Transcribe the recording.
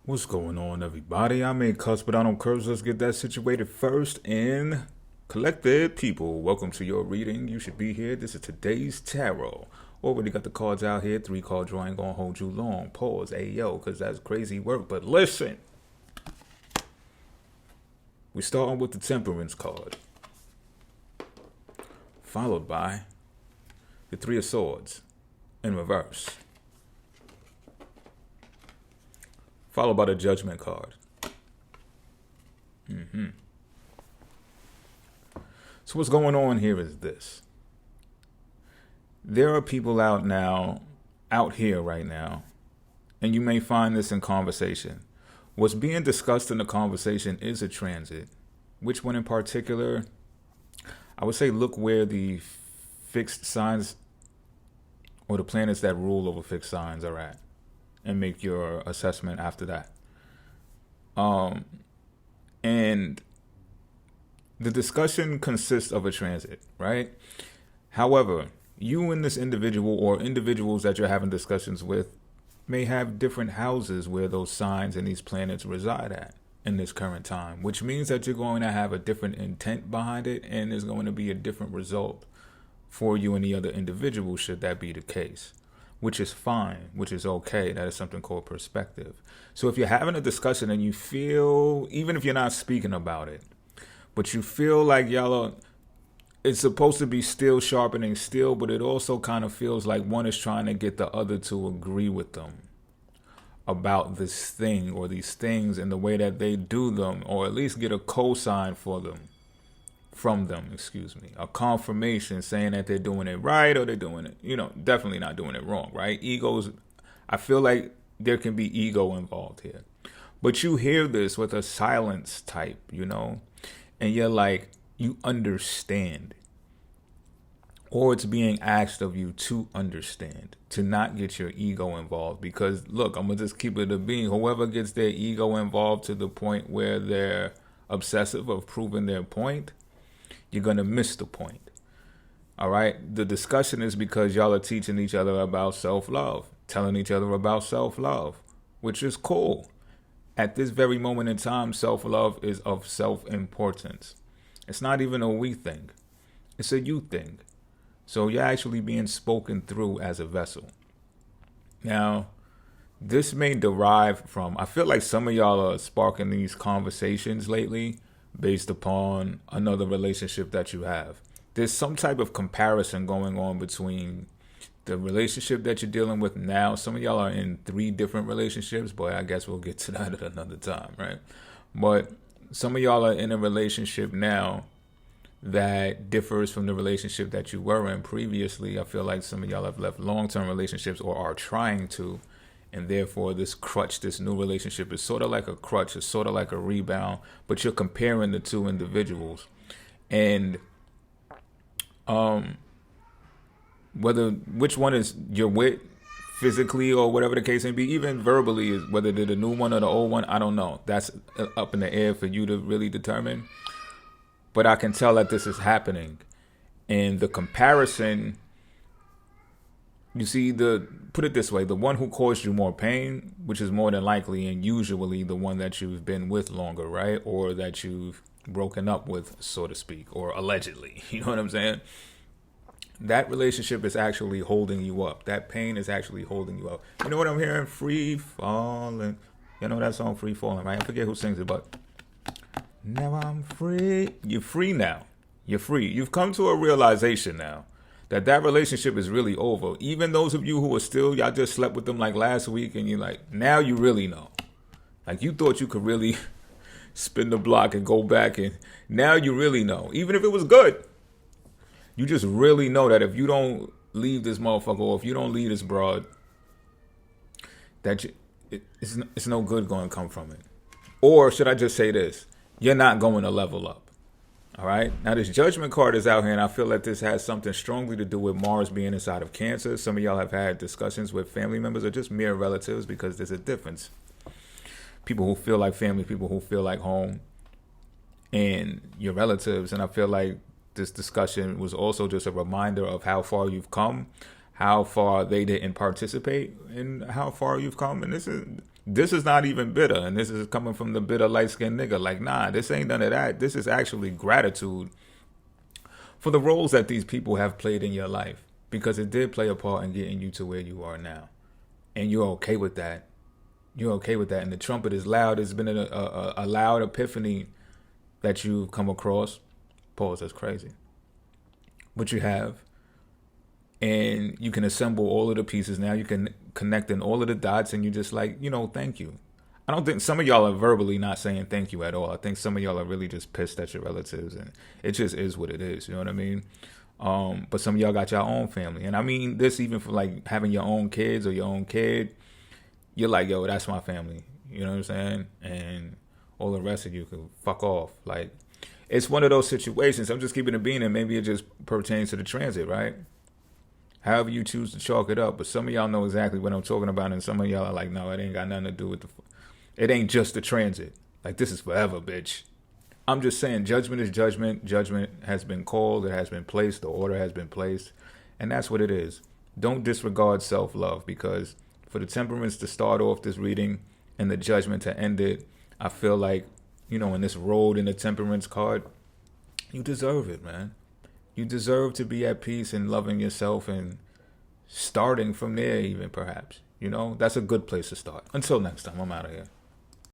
What's going on, everybody? I may cuss, but I don't curse. Let's get that situated first. And collected people, welcome to your reading. You should be here. This is today's tarot. Already got the cards out here. 3-card draw ain't gonna hold you long. Pause, ayo, because that's crazy work. But listen, we starting with the Temperance card, followed by the Three of Swords in reverse, followed by the Judgment card. So what's going on here is this. There are people out here right now, and you may find this in conversation. What's being discussed in the conversation is a transit. Which one in particular? I would say look where the fixed signs or the planets that rule over fixed signs are at, and make your assessment after that. And the discussion consists of a transit, right? However, you and this individual or individuals that you're having discussions with may have different houses where those signs and these planets reside at in this current time, which means that you're going to have a different intent behind it, and there's going to be a different result for you and the other individual should that be the case, which is fine, which is okay. That is something called perspective. So if you're having a discussion and you feel, even if you're not speaking about it, but you feel like it's supposed to be steel sharpening steel, but it also kind of feels like one is trying to get the other to agree with them about this thing or these things and the way that they do them, or at least get a cosign from them, a confirmation saying that they're doing it right or they're doing it, definitely not doing it wrong, right? Egos, I feel like there can be ego involved here. But you hear this with a silence type, and you're like, you understand. Or it's being asked of you to understand, to not get your ego involved. Because, look, I'm going to just keep it a being. Whoever gets their ego involved to the point where they're obsessive of proving their point, you're going to miss the point. All right? The discussion is because y'all are teaching each other about self-love, telling each other about self-love, which is cool. At this very moment in time, self-love is of self-importance. It's not even a we thing. It's a you thing. So you're actually being spoken through as a vessel. Now, this may derive from, I feel like some of y'all are sparking these conversations lately based upon another relationship that you have. There's some type of comparison going on between the relationship that you're dealing with now. Some of y'all are in 3 different relationships, but I guess we'll get to that at another time, right? But some of y'all are in a relationship now that differs from the relationship that you were in previously. I feel like some of y'all have left long-term relationships or are trying to, and therefore this new relationship is sort of like a crutch, it's sort of like a rebound, but you're comparing the two individuals. And which one is you're with physically or whatever the case may be, even verbally, is whether they're the new one or the old one, I don't know. That's up in the air for you to really determine. But I can tell that this is happening. And the comparison, you see, put it this way, the one who caused you more pain, which is more than likely and usually the one that you've been with longer, right? Or that you've broken up with, so to speak, or allegedly, you know what I'm saying? That relationship is actually holding you up. That pain is actually holding you up. You know what I'm hearing? Free falling. You know that song, Free Falling, right? I forget who sings it, but now I'm free. You're free now. You're free. You've come to a realization now that relationship is really over. Even those of you who are still, y'all just slept with them like last week, and you're like, now you really know. Like you thought you could really spin the block and go back, and now you really know. Even if it was good. You just really know that if you don't leave this motherfucker, or if you don't leave this broad, that it's no good going to come from it. Or should I just say this? You're not going to level up. All right? Now, this Judgment card is out here, and I feel that this has something strongly to do with Mars being inside of Cancer. Some of y'all have had discussions with family members or just mere relatives, because there's a difference. People who feel like family, people who feel like home, and your relatives. And I feel like this discussion was also just a reminder of how far you've come, how far they didn't participate, and how far you've come. And This is not even bitter, and this is coming from the bitter light-skinned nigga. Like, nah, this ain't none of that. This is actually gratitude for the roles that these people have played in your life, because it did play a part in getting you to where you are now. And you're okay with that. You're okay with that. And the trumpet is loud. It's been a loud epiphany that you've come across. Pause, that's crazy. But you have. And you can assemble all of the pieces now. You can connect in all of the dots, and you just like, thank you. I don't think some of y'all are verbally not saying thank you at all. I think some of y'all are really just pissed at your relatives, and it just is what it is. You know what I mean? But some of y'all got your own family. And I mean this even for like having your own kids or your own kid. You're like, yo, that's my family. You know what I'm saying? And all the rest of you can fuck off. Like, it's one of those situations. I'm just keeping it being, and maybe it just pertains to the transit, right? However you choose to chalk it up. But some of y'all know exactly what I'm talking about, and some of y'all are like, no, it ain't got nothing to do with it ain't just the transit. Like, this is forever, bitch. I'm just saying, judgment is judgment. Judgment has been called. It has been placed. The order has been placed. And that's what it is. Don't disregard self-love, because for the temperaments to start off this reading and the judgment to end it, I feel like, in this road in the temperaments card, you deserve it, man. You deserve to be at peace and loving yourself, and starting from there even, perhaps. That's a good place to start. Until next time, I'm out of here.